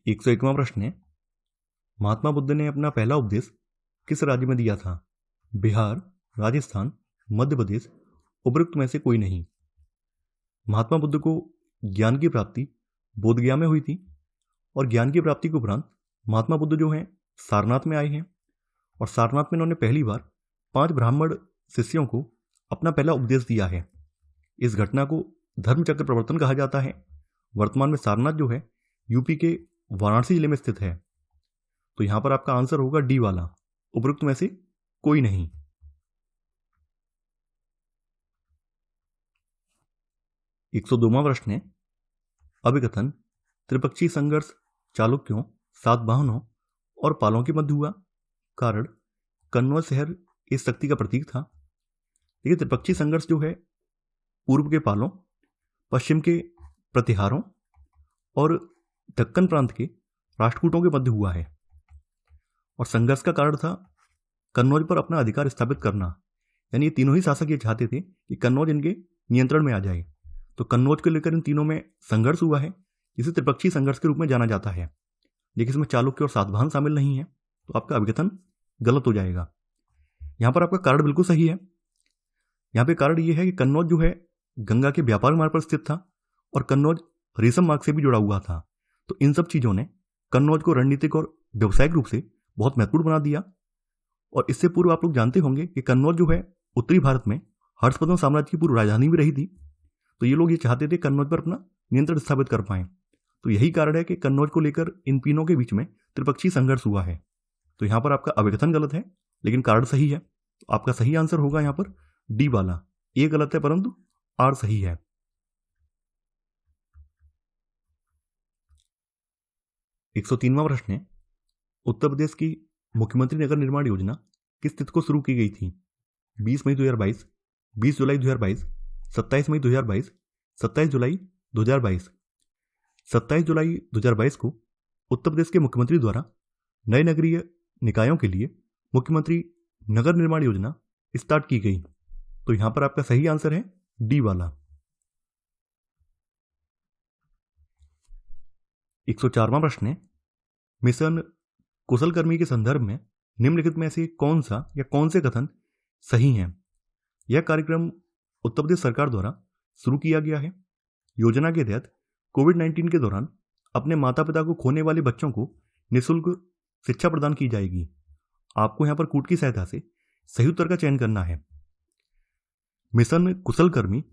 101वां प्रश्न है, महात्मा बुद्ध ने अपना पहला उपदेश किस राज्य में दिया था? बिहार, राजस्थान, मध्य प्रदेश, उपरोक्त में से कोई नहीं। महात्मा बुद्ध को ज्ञान की प्राप्ति बोधगया में हुई थी और ज्ञान की प्राप्ति के उपरांत महात्मा बुद्ध जो हैं सारनाथ में आए हैं और सारनाथ में इन्होंने पहली बार 5 ब्राह्मण शिष्यों को अपना पहला उपदेश दिया है। इस घटना को धर्मचक्र प्रवर्तन कहा जाता है। वर्तमान में सारनाथ जो है यूपी के वाराणसी जिले में स्थित है। तो यहां पर आपका आंसर होगा डी वाला, उपरोक्त में से कोई नहीं। 102वां प्रश्न है, अभिकथन त्रिपक्षीय संघर्ष चालुक्यों, सातवाहनों और पालों के मध्य हुआ। कारण कन्नौज शहर इस शक्ति का प्रतीक था। देखिए, त्रिपक्षीय संघर्ष जो है पूर्व के पालों, पश्चिम के प्रतिहारों और दक्कन प्रांत के राष्ट्रकूटों के मध्य हुआ है और संघर्ष का कारण था कन्नौज पर अपना अधिकार स्थापित करना। यानी ये तीनों ही शासक ये चाहते थे कि कन्नौज इनके नियंत्रण में आ जाए। तो कन्नौज को लेकर इन तीनों में संघर्ष हुआ है, जिसे त्रिपक्षीय संघर्ष के रूप में जाना जाता है। लेकिन इसमें चालुक्य और सातवाहन शामिल नहीं है, तो आपका अभिकथन गलत हो जाएगा। यहां पर आपका कारण बिल्कुल सही है। यहां पे कारण यह है कि कन्नौज जो है गंगा के व्यापार मार्ग पर स्थित था और कन्नौज रेशम मार्ग से भी जुड़ा हुआ था। तो इन सब चीजों ने कन्नौज को रणनीतिक और व्यवसायिक रूप से बहुत महत्वपूर्ण बना दिया। और इससे पूर्व आप लोग जानते होंगे कि कन्नौज जो है उत्तरी भारत में हर्षवर्धन साम्राज्य की पूर्व राजधानी भी रही थी। तो ये लोग ये चाहते थे कन्नौज पर अपना नियंत्रण स्थापित कर पाएं। तो यही कारण है कि कन्नौज को लेकर इन तीनों के बीच में त्रिपक्षीय संघर्ष हुआ है। तो यहां पर आपका अभिकथन गलत है, लेकिन कारण सही है। तो आपका सही आंसर होगा यहां पर डी वाला। ए गलत है परंतु आर सही है। 103वां प्रश्न है, उत्तर प्रदेश की मुख्यमंत्री नगर निर्माण योजना किस तिथि को शुरू की गई थी? 20 मई 2022, 20 जुलाई 2022, 27 मई 2022, 27 जुलाई 2022। 27 जुलाई 2022 को उत्तर प्रदेश के मुख्यमंत्री द्वारा नए नगरीय निकायों के लिए मुख्यमंत्री नगर निर्माण योजना स्टार्ट की गई। तो यहां पर आपका सही आंसर है डी वाला। 104वां प्रश्न है, मिशन कुशलकर्मी के संदर्भ में निम्नलिखित में से कौन सा या कौन से कथन सही हैं? यह कार्यक्रम उत्तर प्रदेश सरकार द्वारा शुरू किया गया है। योजना के तहत कोविड-19 के दौरान अपने माता पिता को खोने वाले बच्चों को निःशुल्क शिक्षा प्रदान की जाएगी। आपको यहां पर कूट की सहायता से सही उत्तर का चयन करना है। मिशन कुशलकर्मी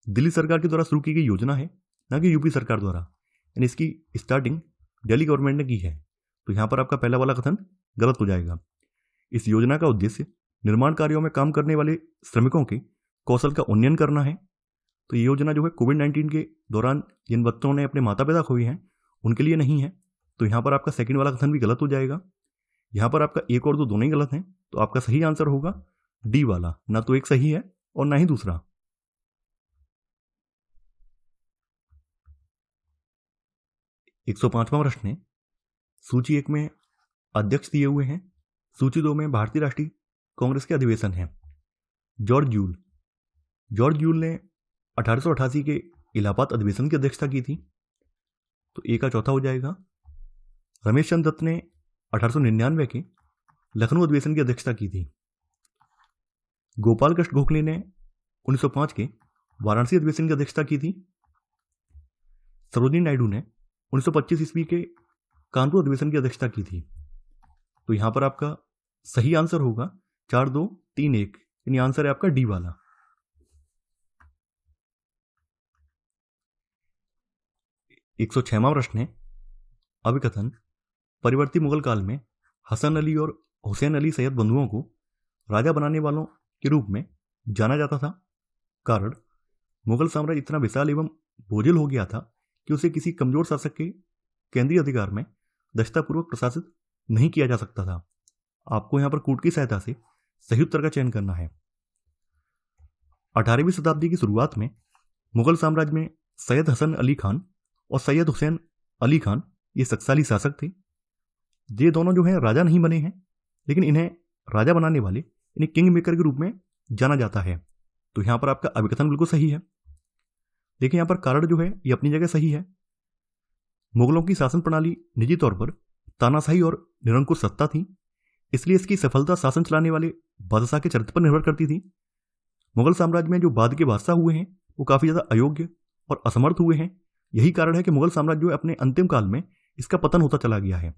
दिल्ली सरकार के द्वारा शुरू की गई योजना है, ना कि यूपी सरकार द्वारा। यानी इसकी स्टार्टिंग दिल्ली गवर्नमेंट ने की है। तो यहां पर आपका पहला वाला कथन गलत हो जाएगा। इस योजना का उद्देश्य निर्माण कार्यों में काम करने वाले श्रमिकों के कौशल का उन्नयन करना है। तो ये योजना जो है कोविड-19 के दौरान जिन बच्चों ने अपने माता पिता खोए हैं उनके लिए नहीं है। तो यहां पर आपका सेकंड वाला कथन भी गलत हो जाएगा। यहां पर आपका एक और दो दोनों ही गलत हैं। तो आपका सही आंसर होगा डी वाला, ना तो एक सही है और ना ही दूसरा। 105वां प्रश्न है, सूची 1 में अध्यक्ष दिए हुए हैं, सूची 2 में भारतीय राष्ट्रीय कांग्रेस के अधिवेशन है। जॉर्ज यूल ने 1888 के इलाहाबाद अधिवेशन की अध्यक्षता की थी। तो ए का चौथा हो जाएगा। रमेश चंद्र दत्त ने 1899 के लखनऊ अधिवेशन की अध्यक्षता की थी। गोपाल कृष्ण गोखले ने 1905 के वाराणसी अधिवेशन की अध्यक्षता की थी। सरोजिनी नायडू ने 1925 ईस्वी के कानपुर अधिवेशन की अध्यक्षता की थी। तो यहां पर आपका सही आंसर होगा 4, 2, 3, 1। यानी आंसर है आपका डी वाला। 106वां प्रश्न है, अभिकथन परिवर्ती मुगल काल में हसन अली और हुसैन अली सैयद बंधुओं को राजा बनाने वालों के रूप में जाना जाता था। कारण मुगल साम्राज्य इतना विशाल एवं बोझिल हो गया था कि उसे किसी कमजोर शासक के केंद्रीय अधिकार में दक्षतापूर्वक प्रशासित नहीं किया जा सकता था। आपको यहां पर कूट की सहायता से सही उत्तर का चयन करना है। 18वीं शताब्दी की शुरुआत में मुगल साम्राज्य में सैयद हसन अली खान और सैयद हुसैन अली खान ये शक्तिशाली शासक थे। ये दोनों जो हैं राजा नहीं बने हैं, लेकिन इन्हें राजा बनाने वाले इन्हें किंग मेकर के रूप में जाना जाता है। तो यहां पर आपका अभिकथन बिल्कुल सही है। देखिए यहां पर कारण जो है ये अपनी जगह सही है। मुगलों की शासन प्रणाली निजी तौर पर तानाशाही और निरंकुश सत्ता थी, इसलिए इसकी सफलता शासन चलाने वाले बादशाह के चरित्र पर निर्भर करती थी। मुगल साम्राज्य में जो बाद के बादशाह हुए हैं वो काफ़ी ज़्यादा अयोग्य और असमर्थ हुए हैं। यही कारण है कि मुगल साम्राज्य जो है अपने अंतिम काल में इसका पतन होता चला गया है।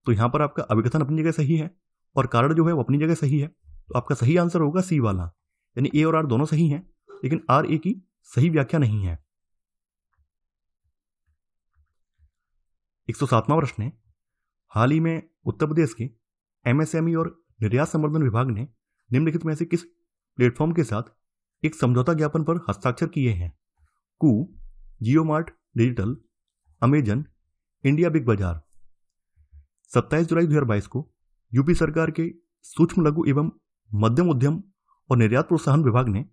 तो यहाँ पर आपका अभिकथन अपनी जगह सही है और कारण जो है वो अपनी जगह सही है। तो आपका सही आंसर होगा सी वाला, यानी ए और आर दोनों सही हैं, लेकिन आर ए की सही व्याख्या नहीं है। 107वां प्रश्न है, हाल ही में उत्तर प्रदेश के एमएसएमई और निर्यात संवर्धन विभाग ने निम्नलिखित में से किस प्लेटफॉर्म के साथ एक समझौता ज्ञापन पर हस्ताक्षर किए हैं? Koo, Jio Mart digital, Amazon, India Big Bazaar. 27 जुलाई 2022 को यूपी सरकार के सूक्ष्म लघु एवं मध्यम उद्यम और निर्यात प्रोत्साहन विभाग ने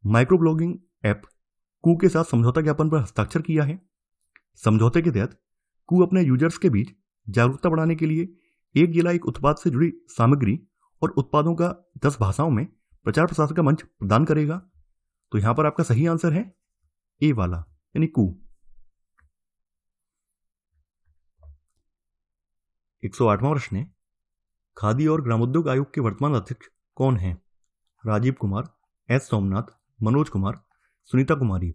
माइक्रो ब्लॉगिंग ऐप कू के साथ समझौता ज्ञापन पर हस्ताक्षर किया है। समझौते के तहत कू अपने यूजर्स के बीच जागरूकता बढ़ाने के लिए एक जिला एक उत्पाद से जुड़ी सामग्री और उत्पादों का 10 भाषाओं में प्रचार प्रसार का मंच प्रदान करेगा। तो यहां पर आपका सही आंसर है ए वाला, यानी कू। 108वां प्रश्न है, खादी और ग्रामोद्योग आयोग के वर्तमान अध्यक्ष कौन हैं? राजीव कुमार, एस सोमनाथ, मनोज कुमार, सुनीता कुमारी।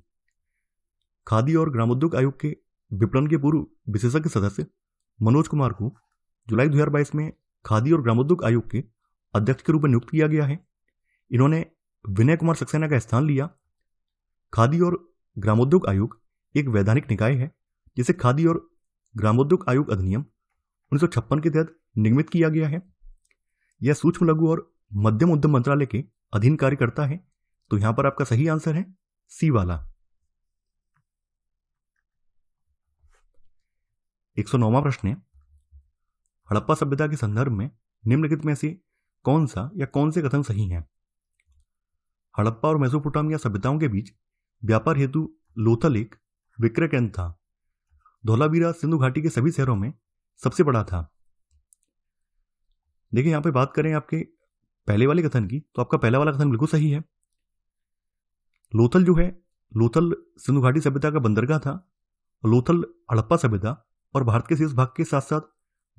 खादी और ग्रामोद्योग आयोग के विपणन के पूर्व विशेषज्ञ सदस्य मनोज कुमार को जुलाई 2022 में खादी और ग्रामोद्योग आयोग के अध्यक्ष के रूप में नियुक्त किया गया है। इन्होंने विनय कुमार सक्सेना का स्थान लिया। खादी और ग्रामोद्योग आयोग एक वैधानिक निकाय है जिसे खादी और ग्रामोद्योग आयोग अधिनियम 1956 के तहत निगमित किया गया है। यह सूक्ष्म लघु और मध्यम उद्यम मंत्रालय के अधीन कार्य करता है। तो यहां पर आपका सही आंसर है सी वाला। 109वां प्रश्न है, हड़प्पा सभ्यता के संदर्भ में निम्नलिखित में से कौन सा या कौन से कथन सही हैं? हड़प्पा और मेसोपोटामिया सभ्यताओं के बीच व्यापार हेतु लोथल एक विक्रय केंद्र था। धौलावीरा सिंधु घाटी के सभी शहरों में सबसे बड़ा था। देखिए यहां पे बात करें आपके पहले वाले कथन की, तो आपका पहला वाला कथन बिल्कुल सही है। लोथल जो है, लोथल सिंधु घाटी सभ्यता का बंदरगाह था। लोथल हड़प्पा सभ्यता और भारत के शेष भाग के साथ साथ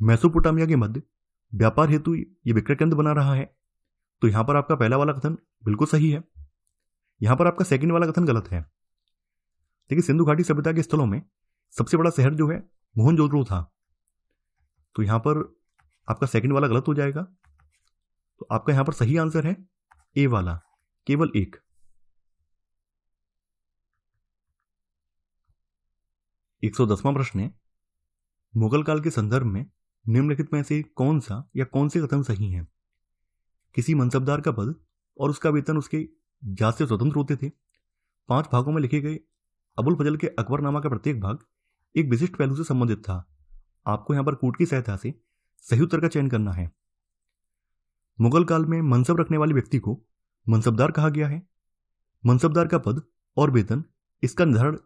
मेसोपोटामिया के मध्य व्यापार हेतु ये विक्रय केंद्र बना रहा है। तो यहां पर आपका पहला वाला कथन बिल्कुल सही है। यहां पर आपका सेकंड वाला कथन गलत है। देखिए सिंधु घाटी सभ्यता के स्थलों में सबसे बड़ा शहर जो है मोहनजोदड़ो था। तो यहां पर आपका सेकंड वाला गलत हो जाएगा। तो आपका यहां पर सही आंसर है ए वाला, केवल एक। 110वां प्रश्न है, मुगल काल के संदर्भ में निम्नलिखित में से कौन सा या कौन से कथन सही हैं? किसी मनसबदार का पद और उसका वेतन उसके जात से स्वतंत्र होते थे। 5 भागों में लिखे गए अबुल फजल के अकबरनामा का प्रत्येक भाग एक विशिष्ट पहलू से संबंधित था। आपको यहां पर कूट की सहायता से सही उत्तर का चयन करना है। मुगल काल में मनसब रखने वाले व्यक्ति को मनसबदार कहा गया है। मनसबदार का पद और वेतन इसका निर्धारण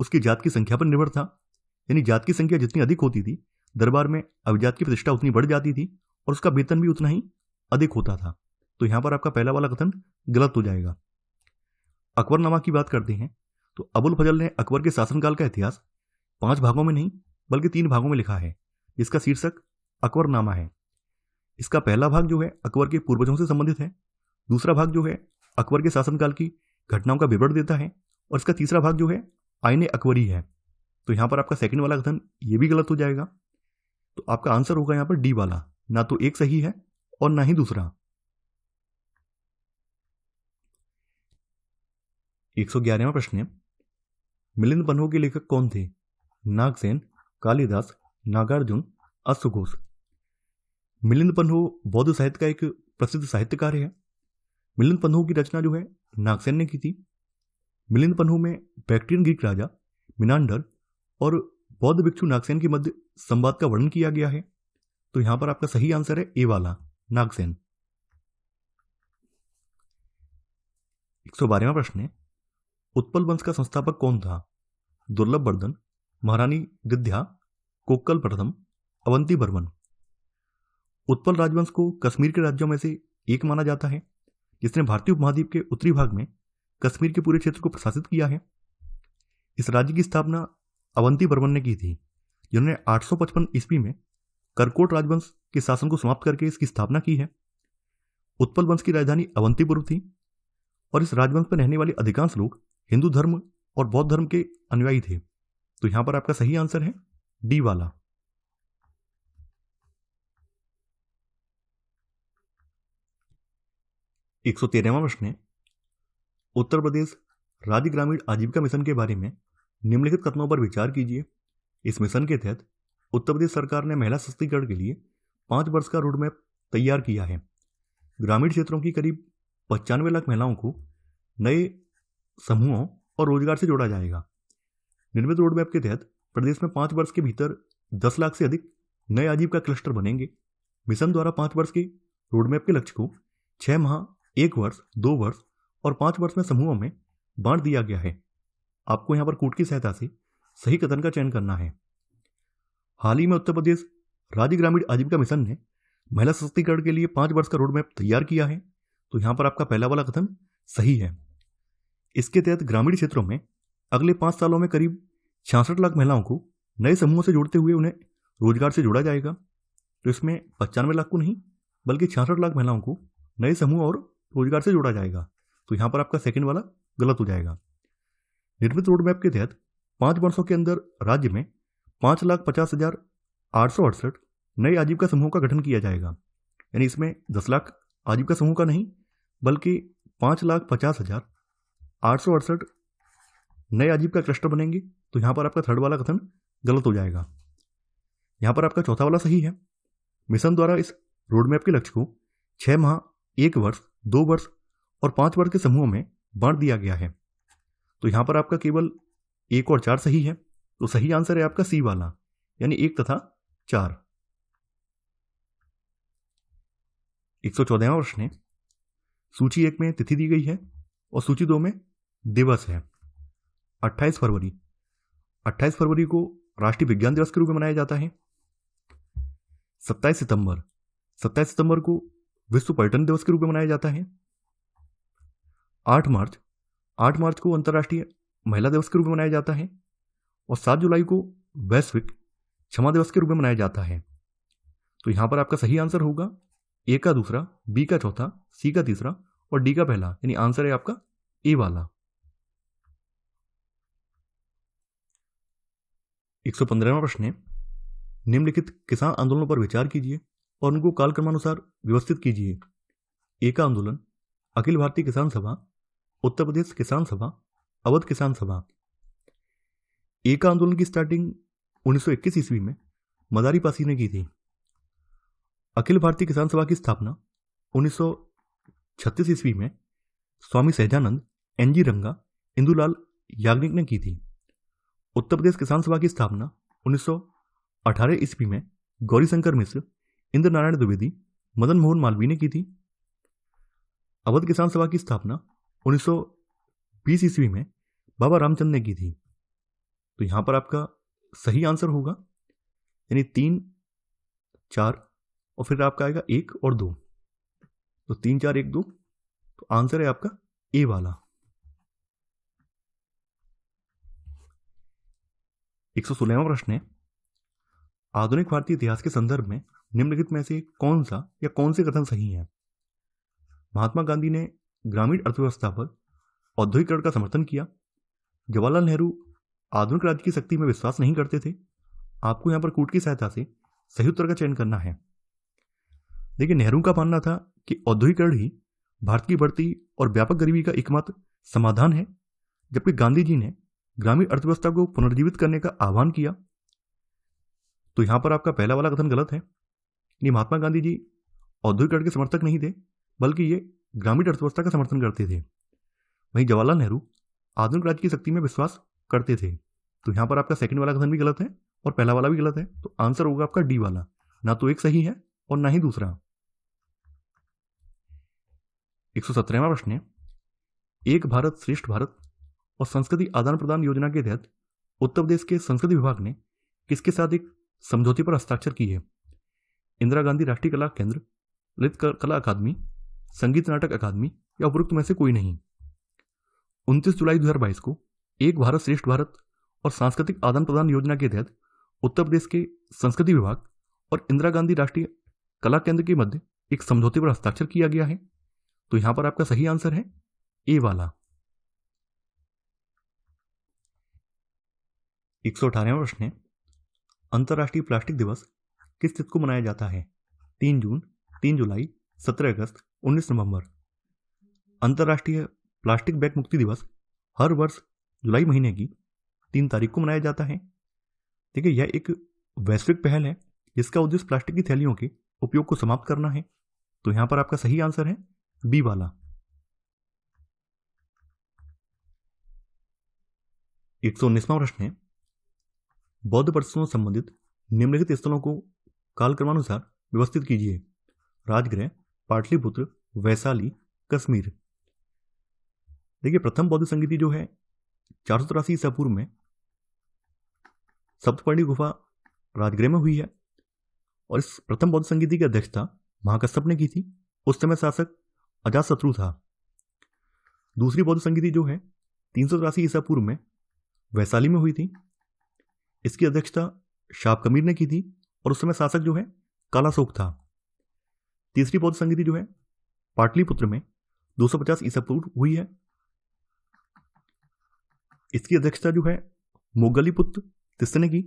उसकी जात की संख्या पर निर्भर था, यानी जात की संख्या जितनी अधिक होती थी दरबार में अभिजात की प्रतिष्ठा उतनी बढ़ जाती थी और उसका वेतन भी उतना ही अधिक होता था। तो यहां पर आपका पहला वाला कथन गलत हो जाएगा। अकबरनामा की बात करते हैं तो अबुल फजल ने अकबर के शासनकाल का इतिहास 5 भागों में नहीं बल्कि 3 भागों में लिखा है, जिसका शीर्षक अकबरनामा है। इसका पहला भाग जो है अकबर के पूर्वजों से संबंधित है। दूसरा भाग जो है अकबर के शासनकाल की घटनाओं का विवरण देता है और इसका तीसरा भाग जो है आईने अकबरी है। तो यहां पर आपका सेकंड वाला कथन ये भी गलत हो जाएगा। तो आपका आंसर होगा यहां पर डी वाला, ना तो एक सही है और ना ही दूसरा। 111वां प्रश्न है, मिलिंद पन्हो के लेखक कौन थे? नागसेन, कालिदास, नागार्जुन, अश्वघोष। मिलिंद पन्हो बौद्ध साहित्य का एक प्रसिद्ध साहित्यकार है। मिलिंद पन्हो की रचना जो है नागसेन ने की थी। मिलिंद पन्हो में बैक्ट्रियन ग्रीक राजा मिनांडर और बौद्ध भिक्षु नागसेन के मध्य संवाद का वर्णन किया गया है। तो यहां पर आपका सही आंसर है ए वाला, नागसेन। 112वां प्रश्न है, उत्पल वंश का संस्थापक कौन था? दुर्लभ वर्धन, महारानी विद्या, कोक्कल प्रथम, अवंती बर्मन। उत्पल राजवंश को कश्मीर के राज्यों में से एक माना जाता है, जिसने भारतीय उपमहाद्वीप के उत्तरी भाग में कश्मीर के पूरे क्षेत्र को प्रशासित किया है। इस राज्य की स्थापना अवंती बर्मन ने की थी, जिन्होंने 855 ईस्वी में करकोट राजवंश के शासन को समाप्त करके इसकी स्थापना की है। उत्पल वंश की राजधानी अवंतीपुर थी और इस राजवंश में रहने वाले अधिकांश लोग हिंदू धर्म और बौद्ध धर्म के अनुयायी थे। तो यहां पर आपका सही आंसर है डी वाला। 113वां प्रश्न है, उत्तर प्रदेश राज्य ग्रामीण आजीविका मिशन के बारे में निम्नलिखित कथनों पर विचार कीजिए। इस मिशन के तहत उत्तर प्रदेश सरकार ने महिला सशक्तिकरण के लिए 5 वर्ष का रोड मैप तैयार किया है। ग्रामीण क्षेत्रों की करीब 95 लाख महिलाओं को नए समूहों और रोजगार से जोड़ा जाएगा। निर्मित रोड मैप के तहत प्रदेश में 5 वर्ष के भीतर 10 लाख से अधिक नए आजीविका क्लस्टर बनेंगे। मिशन द्वारा 5 वर्ष के रोड मैप के लक्ष्य को 6 माह, 1 वर्ष, 2 वर्ष और 5 वर्ष में समूहों में बांट दिया गया है। आपको यहां पर कूट की सहायता से सही कथन का चयन करना है। हाल ही में उत्तर प्रदेश राज्य ग्रामीण आजीविका मिशन ने महिला सशक्तिकरण के लिए 5 वर्ष का रोड मैप तैयार किया है। तो यहां पर आपका पहला वाला कथन सही है। इसके तहत ग्रामीण क्षेत्रों में अगले 5 सालों में करीब 66 लाख महिलाओं को नए समूहों से जोड़ते हुए उन्हें रोजगार से जोड़ा जाएगा। तो इसमें 95 लाख को नहीं बल्कि 66 लाख महिलाओं को नए समूह और रोजगार से जोड़ा जाएगा। तो यहां पर आपका सेकंड वाला गलत हो जाएगा। निर्मित रोड मैप के तहत 5 वर्षों के अंदर राज्य में 5,50,868 नए आजीविका समूहों का गठन किया जाएगा। यानी इसमें 10 लाख आजीविका समूह का नहीं बल्कि 5,50,868 नए आजीविका क्लस्टर बनेंगे। तो यहां पर आपका थर्ड वाला कथन गलत हो जाएगा। यहां पर आपका चौथा वाला सही है। मिशन द्वारा इस रोड मैप के लक्ष्य को 6 माह, 1 वर्ष, 2 वर्ष और 5 वर्ष के समूहों में बांट दिया गया है। तो यहां पर आपका केवल 1 और 4 सही है। तो सही आंसर है आपका सी वाला, यानी 1 तथा 4। 114वां प्रश्न है, सूची 1 में तिथि दी गई है और सूची 2 में दिवस है। 28 फरवरी 28 फरवरी को राष्ट्रीय विज्ञान दिवस के रूप में मनाया जाता है। 27 सितंबर को विश्व पर्यटन दिवस के रूप में मनाया जाता है। 8 मार्च को अंतर्राष्ट्रीय महिला दिवस के रूप में मनाया जाता है और 7 जुलाई को वैश्विक क्षमा दिवस के रूप में मनाया जाता है। तो यहां पर आपका सही आंसर होगा ए का दूसरा, बी का चौथा, सी का तीसरा और डी का पहला, यानी आंसर है आपका ए वाला। 115वां प्रश्न है, निम्नलिखित किसान आंदोलनों पर विचार कीजिए और उनको कालक्रमानुसार व्यवस्थित कीजिए। ए का आंदोलन अखिल भारतीय किसान सभा, उत्तर प्रदेश किसान सभा, अवध किसान सभा। ए का आंदोलन की स्टार्टिंग 1921 ईस्वी में मदारी पासी ने की थी। अखिल भारतीय किसान सभा की स्थापना 1936 ईस्वी में स्वामी सहजानंद, एनजी रंगा, इंदुलाल याग्निक ने की थी। उत्तर प्रदेश किसान सभा की स्थापना 1918 ईस्वी में गौरीशंकर मिश्र, इंद्र नारायण द्विवेदी, मदन मोहन मालवीय ने की थी। अवध किसान सभा की स्थापना 1920 ईस्वी में बाबा रामचंद्र ने की थी। तो यहां पर आपका सही आंसर होगा, यानी 3, 4 और फिर आपका आएगा 1 और 2। तो 3, 4, 1, 2। तो आंसर है आपका ए वाला। 116वां प्रश्न है, आधुनिक भारतीय इतिहास के संदर्भ में निम्नलिखित में से कौन सा या कौन से कथन सही है? महात्मा गांधी ने ग्रामीण अर्थव्यवस्था पर औद्योगिकरण का समर्थन किया। जवाहरलाल नेहरू आधुनिक राज्य की शक्ति में विश्वास नहीं करते थे। आपको यहां पर कूट की सहायता से सही उत्तर का चयन करना है। देखिए, नेहरू का मानना था कि औद्योगिकरण ही भारत की बढ़ती और व्यापक गरीबी का एकमात्र समाधान है, जबकि गांधी जी ने ग्रामीण अर्थव्यवस्था को पुनर्जीवित करने का आह्वान किया। तो यहां पर आपका पहला वाला कथन गलत है। ये महात्मा गांधी जी औद्योगिकरण के समर्थक नहीं थे, बल्कि ये ग्रामीण अर्थव्यवस्था का समर्थन करते थे। वहीं जवाहरलाल नेहरू आधुनिक राज्य की शक्ति में विश्वास करते थे। तो यहां पर आपका सेकंड वाला कथन भी गलत है और पहला वाला भी गलत है। तो आंसर होगा आपका डी वाला, ना तो एक सही है और ना ही दूसरा। 117वां प्रश्न है, एक भारत श्रेष्ठ भारत और संस्कृति आदान प्रदान योजना के तहत उत्तर प्रदेश के संस्कृति विभाग ने किसके साथ एक समझौते पर हस्ताक्षर किए? इंदिरा गांधी राष्ट्रीय कला केंद्र, ललित कला अकादमी, संगीत नाटक अकादमी या उपरोक्त में से कोई नहीं। 29 जुलाई 2022 को एक भारत श्रेष्ठ भारत और सांस्कृतिक आदान प्रदान योजना के तहत उत्तर प्रदेश के संस्कृति विभाग और इंदिरा गांधी राष्ट्रीय कला केंद्र के मध्य एक समझौते पर हस्ताक्षर किया गया है। तो यहां पर आपका सही आंसर है ए वाला। 118वां प्रश्न है, अंतर्राष्ट्रीय प्लास्टिक दिवस किस तिथि को मनाया जाता है? 3 जून, 3 जुलाई, 17 अगस्त, 19 नवंबर। अंतर्राष्ट्रीय प्लास्टिक बैग मुक्ति दिवस हर वर्ष जुलाई महीने की 3 तारीख को मनाया जाता है। देखिए, यह एक वैश्विक पहल है जिसका उद्देश्य प्लास्टिक की थैलियों के उपयोग को समाप्त करना है। तो यहां पर आपका सही आंसर है बी वाला। 119वां प्रश्न है, बौद्ध पर्यटन से संबंधित निम्नलिखित स्थलों को कालक्रमानुसार व्यवस्थित कीजिए। राजगृह, पाटलिपुत्र, वैशाली, कश्मीर। देखिए, प्रथम बौद्ध संगीति जो है 483 ईसा पूर्व में सप्तपर्णी गुफा राजगृह में हुई है और इस प्रथम बौद्ध संगीति की अध्यक्षता महाकश्यप ने की थी। उस समय शासक अजातशत्रु था। दूसरी बौद्ध संगीति जो है 383 ईसा पूर्व में वैशाली में हुई थी। इसकी अध्यक्षता शापकमीर ने की थी और उस समय शासक जो है कालाशोक था। तीसरी बौद्ध संगीति जो है पाटलिपुत्र में 250 ईसा पूर्व हुई है। इसकी अध्यक्षता जो है मोगलीपुत्र तिस्से ने की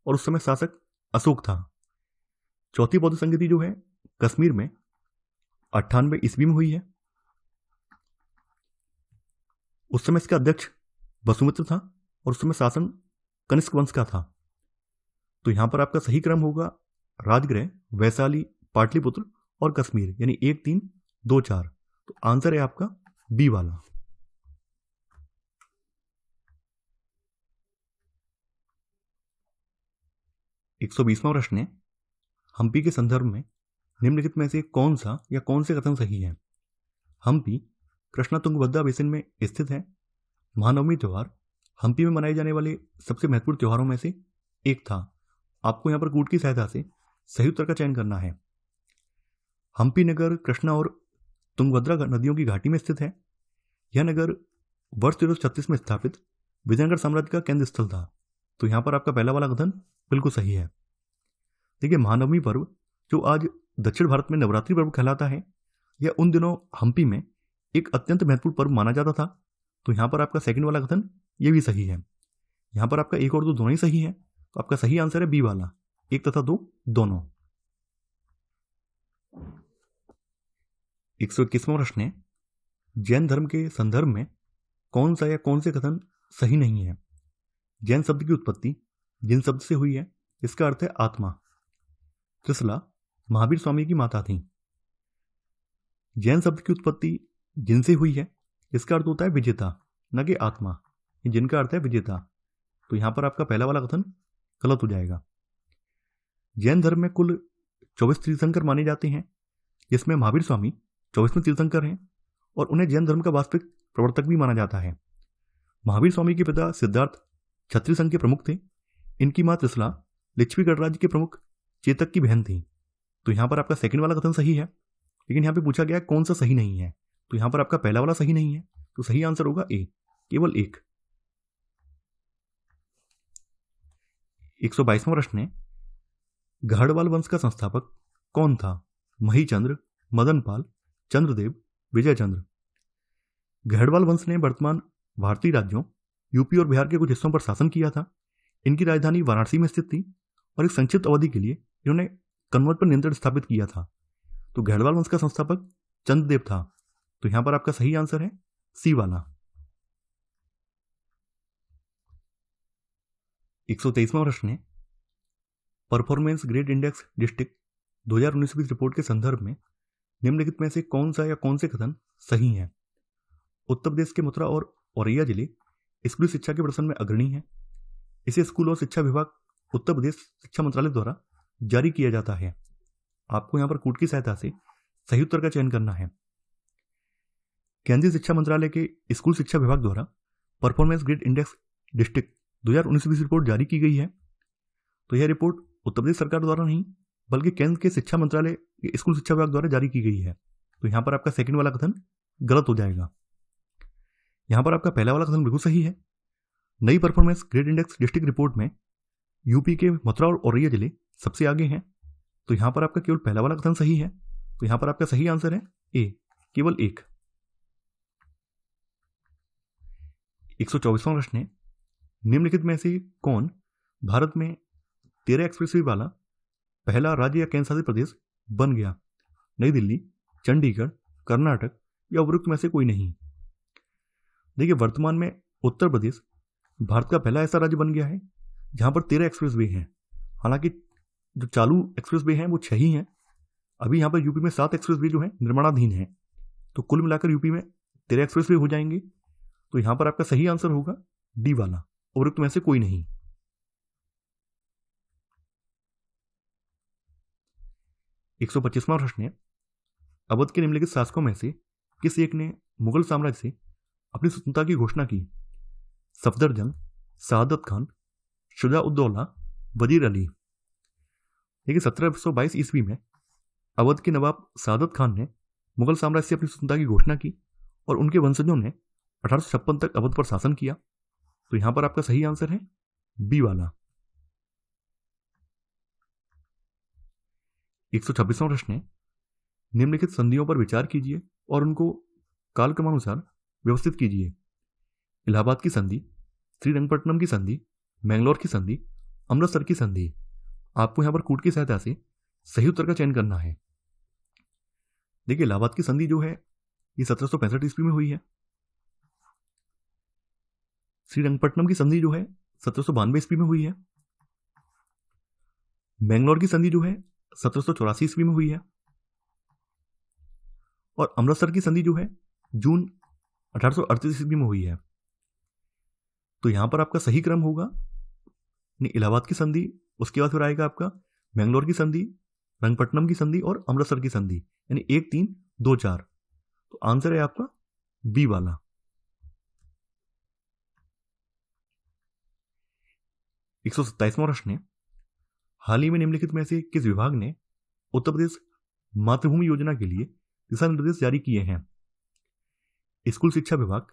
और उस समय शासक अशोक था। चौथी बौद्ध संगीति जो है कश्मीर में 98 ईस्वी में हुई है। उस समय इसका अध्यक्ष वसुमित्र था और उस समय शासन कनिष्क वंश का था। तो यहां पर आपका सही क्रम होगा राजगृह, वैशाली, पाटलिपुत्र और कश्मीर, यानी 1, 3, 2, 4। तो आंसर है आपका बी वाला। 120वां प्रश्न है, हम्पी के संदर्भ में निम्नलिखित में से कौन सा या कौन से कथन सही है? हम्पी कृष्णा तुंगभद्रा बेसिन में स्थित है। महानवमी त्यौहार हम्पी में मनाए जाने वाले सबसे महत्वपूर्ण त्योहारों में से एक था। आपको यहां पर कूट की सहायता से सही उत्तर का चयन करना है। हम्पी नगर कृष्णा और तुंगभद्रा नदियों की घाटी में स्थित है। यह नगर वर्ष 1336 में स्थापित विजयनगर साम्राज्य का केंद्र स्थल था। तो यहां पर आपका पहला वाला कथन बिल्कुल सही है। देखिए, महानवमी पर्व जो आज दक्षिण भारत में नवरात्रि पर्व कहलाता है, यह उन दिनों हम्पी में एक अत्यंत महत्वपूर्ण पर्व माना जाता था। तो यहां पर आपका सेकंड वाला कथन यह भी सही है। यहां पर आपका 1 और 2 दोनों ही सही है। तो आपका सही आंसर है बी वाला, 1 तथा 2 दोनों। 121वां प्रश्न है, जैन धर्म के संदर्भ में कौन सा या कौन से कथन सही नहीं है? जैन शब्द की उत्पत्ति जिन शब्द से हुई है, इसका अर्थ है आत्मा। त्रिशला महावीर स्वामी की माता थी। जैन शब्द की उत्पत्ति जिनसे हुई है, इसका अर्थ होता है विजेता, न कि आत्मा। जिनका अर्थ है विजेता। तो यहां पर आपका पहला वाला कथन गलत हो जाएगा। जैन धर्म में कुल 24 तीर्थंकर माने जाते हैं, जिसमें महावीर स्वामी 24वें तीर्थंकर हैं और उन्हें जैन धर्म का वास्तविक प्रवर्तक भी माना जाता है। महावीर स्वामी के पिता सिद्धार्थ क्षत्रिय संघ के प्रमुख थे। इनकी मां त्रिशला लिच्छवी गणराज्य के प्रमुख चेतक की बहन थी। तो यहां पर आपका सेकंड वाला कथन सही है, लेकिन यहां पे पूछा गया कौन सा सही नहीं है। तो यहां पर आपका पहला वाला सही नहीं है। तो सही आंसर होगा ए, केवल 1। 122वां प्रश्न है, गढ़वाल वंश का संस्थापक कौन था? महीचंद्र, मदनपाल, चंद्रदेव, विजयचंद्र। गढ़वाल वंश ने वर्तमान भारतीय राज्यों यूपी और बिहार के कुछ हिस्सों पर शासन किया था। इनकी राजधानी वाराणसी में स्थित थी और एक संक्षिप्त अवधि के लिए इन्होंने कन्नौज पर नियंत्रण स्थापित किया था। तो गढ़वाल वंश का संस्थापक चंद्रदेव था। तो यहां पर आपका सही आंसर है सी वाला। 123वां प्रश्न है, performance grade index district 2019-20 report के संदर्भ में निम्नलिखित में से कौन सा या कौन से कथन सही है? उत्तर प्रदेश के मथुरा और औरैया जिले स्कूली शिक्षा के प्रदर्शन में अग्रणी है। इसे स्कूल और शिक्षा विभाग उत्तर प्रदेश शिक्षा मंत्रालय द्वारा जारी किया जाता है। आपको यहां पर कूट की सहायता से सही उत्तर का चयन करना है। केंद्रीय शिक्षा मंत्रालय के स्कूल शिक्षा विभाग द्वारा performance grade index district 2019-20 report जारी की गई है। तो यह रिपोर्ट उत्तर प्रदेश सरकार द्वारा नहीं, बल्कि केंद्र के शिक्षा मंत्रालय के स्कूल शिक्षा विभाग द्वारा जारी की गई है। तो यहां पर आपका सेकंड वाला कथन गलत हो जाएगा। यहां पर आपका पहला वाला कथन बिल्कुल सही है। नई performance grade index district report में यूपी के मथुरा और औरैया जिले सबसे आगे हैं, तो यहां पर आपका केवल पहला वाला कथन सही है, तो यहां पर आपका सही आंसर है ए, केवल एक। 124वां प्रश्न है, निम्नलिखित में से कौन भारत में 13 एक्सप्रेसवे वाला पहला राज्य या केंद्र शासित प्रदेश बन गया? नई दिल्ली, चंडीगढ़, कर्नाटक या उपरोक्त में से कोई नहीं। देखिए, वर्तमान में उत्तर प्रदेश भारत का पहला ऐसा राज्य बन गया है जहां पर 13 एक्सप्रेसवे हैं। हालांकि जो चालू एक्सप्रेसवे हैं वो 6 ही हैं। अभी यहाँ पर यूपी में 7 एक्सप्रेसवे जो है निर्माणाधीन है, तो कुल मिलाकर यूपी में 13 एक्सप्रेसवे हो जाएंगे। तो यहां पर आपका सही आंसर होगा डी वाला, उपरोक्त में से कोई नहीं। 125वां प्रश्न है, अवध के निम्नलिखित शासकों में से किस एक ने मुगल साम्राज्य से अपनी स्वतंत्रता की घोषणा की? सफदरजंग, सआदत खान, शुजा-उद-दौला, वजीर अली। देखिए, 1722 ईस्वी में अवध के नवाब सआदत खान ने मुगल साम्राज्य से अपनी स्वतंत्रता की घोषणा की और उनके वंशजों ने 1856 तक अवध पर शासन किया। तो यहां पर आपका सही आंसर है बी वाला। 126वां प्रश्न है, निम्नलिखित संधियों पर विचार कीजिए और उनको कालक्रमानुसार व्यवस्थित कीजिए। इलाहाबाद की संधि, श्रीरंगपट्टनम की संधि, मैंगलोर की संधि, अमृतसर की संधि। आपको यहां पर कूट की सहायता से सही उत्तर का चयन करना है। देखिए, इलाहाबाद की संधि जो है ये 1765 ईस्वी में हुई है। श्रीरंगपट्टनम की संधि जो है 1792 ईस्वी में हुई है। मैंगलोर की संधि जो है 1784 ईस्वी में हुई है। और अमृतसर की संधि जो है जून 1838 ईस्वी में हुई है। तो यहां पर आपका सही क्रम होगा इलाहाबाद की संधि, उसके बाद फिर आएगा आपका मैंगलोर की संधि, रंगपट्टनम की संधि और अमृतसर की संधि, यानी 1, 3, 2, 4। तो आंसर है आपका बी वाला। 127वां प्रश्न है, हाल ही में निम्नलिखित में से किस विभाग ने उत्तर प्रदेश मातृभूमि योजना के लिए दिशा निर्देश जारी किए हैं? स्कूल शिक्षा विभाग,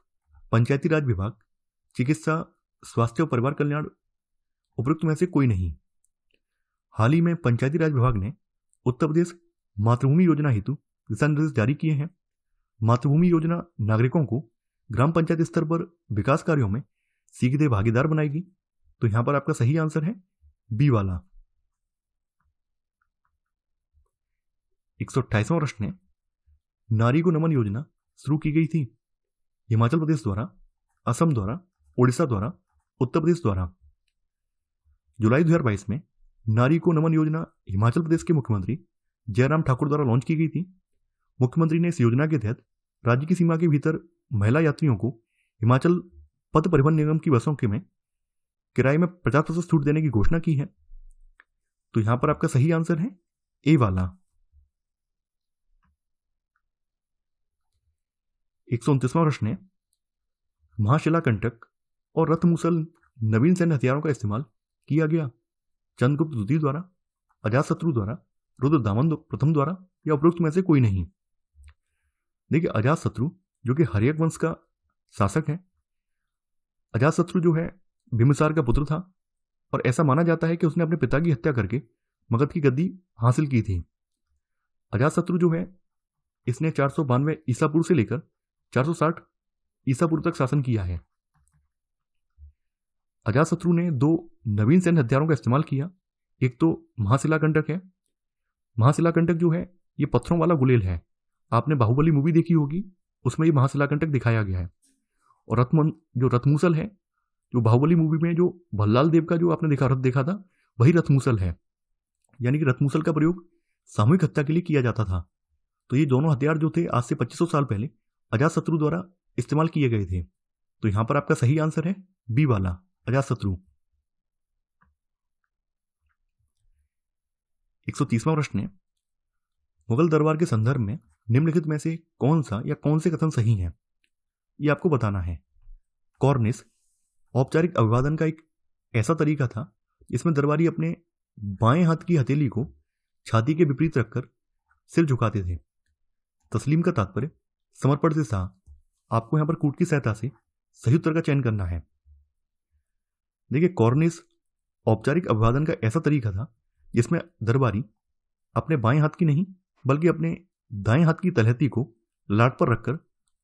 पंचायती राज विभाग, चिकित्सा, स्वास्थ्य और परिवार कल्याण, उपरोक्त में से कोई नहीं। हाल ही में पंचायती राज विभाग ने उत्तर प्रदेश मातृभूमि योजना हेतु दिशा निर्देश जारी किए हैं। मातृभूमि योजना नागरिकों को ग्राम पंचायत स्तर पर विकास कार्यों में सीधे भागीदार बनाएगी। तो यहां पर आपका सही आंसर है बी वाला। 128वां प्रश्न है, नारी को नमन योजना शुरू की गई थी हिमाचल प्रदेश द्वारा, असम द्वारा, ओडिशा द्वारा, उत्तर प्रदेश द्वारा। जुलाई 2022 में नारी को नमन योजना हिमाचल प्रदेश के मुख्यमंत्री जयराम ठाकुर द्वारा लॉन्च की गई थी। मुख्यमंत्री ने इस योजना के तहत राज्य की सीमा के भीतर महिला यात्रियों को हिमाचल पथ परिवहन निगम की बसों के में किराए में 50% छूट देने की घोषणा की है। तो यहां पर आपका सही आंसर है ए वाला। 129वां प्रश्न है, महाशिलाकंटक और रथमूसल नवीन सैन्य हथियारों का इस्तेमाल किया गया चंद्रगुप्त द्वितीय द्वारा, अजातशत्रु द्वारा, रुद्रदामन प्रथम द्वारा या उपरोक्त में से कोई नहीं। देखिए, अजातशत्रु जो कि हर्यक वंश का शासक है, अजातशत्रु जो है बिंबिसार का पुत्र था और ऐसा माना जाता है कि उसने अपने पिता की हत्या करके मगध की गद्दी हासिल की थी। अजातशत्रु जो है इसने 492 ईसापुर से लेकर 460 ईसापुर तक शासन किया है। अजातशत्रु ने 2 नवीन सैन्य हथियारों का इस्तेमाल किया। एक तो महाशिलाकंटक है। महाशिलाकंटक जो है ये पत्थरों वाला गुलेल है। आपने बाहुबली मूवी देखी होगी, उसमें ये महाशिलाकंटक दिखाया गया है। और रथमूसल है, जो बाहुबली मूवी में जो भल्लाल देव का जो आपने रथ देखा था, वही रथमूसल है। यानी कि रथमूसल का प्रयोग सामूहिक हत्या के लिए किया जाता था। तो ये दोनों हथियार जो थे आज से 2500 साल पहले अजातशत्रु द्वारा इस्तेमाल किए गए थे। तो यहां पर आपका सही आंसर है बी वाला, अजातशत्रु। 130वां प्रश्न है, मुगल दरबार के संदर्भ में निम्नलिखित में से कौन सा या कौन से कथन सही हैं? ये आपको बताना है। कॉर्निश औपचारिक अभिवादन का एक ऐसा तरीका था जिसमें दरबारी अपने बाएं हाथ की हथेली को छाती के विपरीत रखकर सिर झुकाते थे। तस्लीम का तात्पर्य समर्पण से था। आपको यहां पर कूट की सहायता से सही उत्तर का चयन करना है। देखिए, कॉर्निश औपचारिक अभिवादन का ऐसा तरीका था जिसमें दरबारी अपने बाएं हाथ की नहीं बल्कि अपने दाएं हाथ की तलहटी को लाट पर रखकर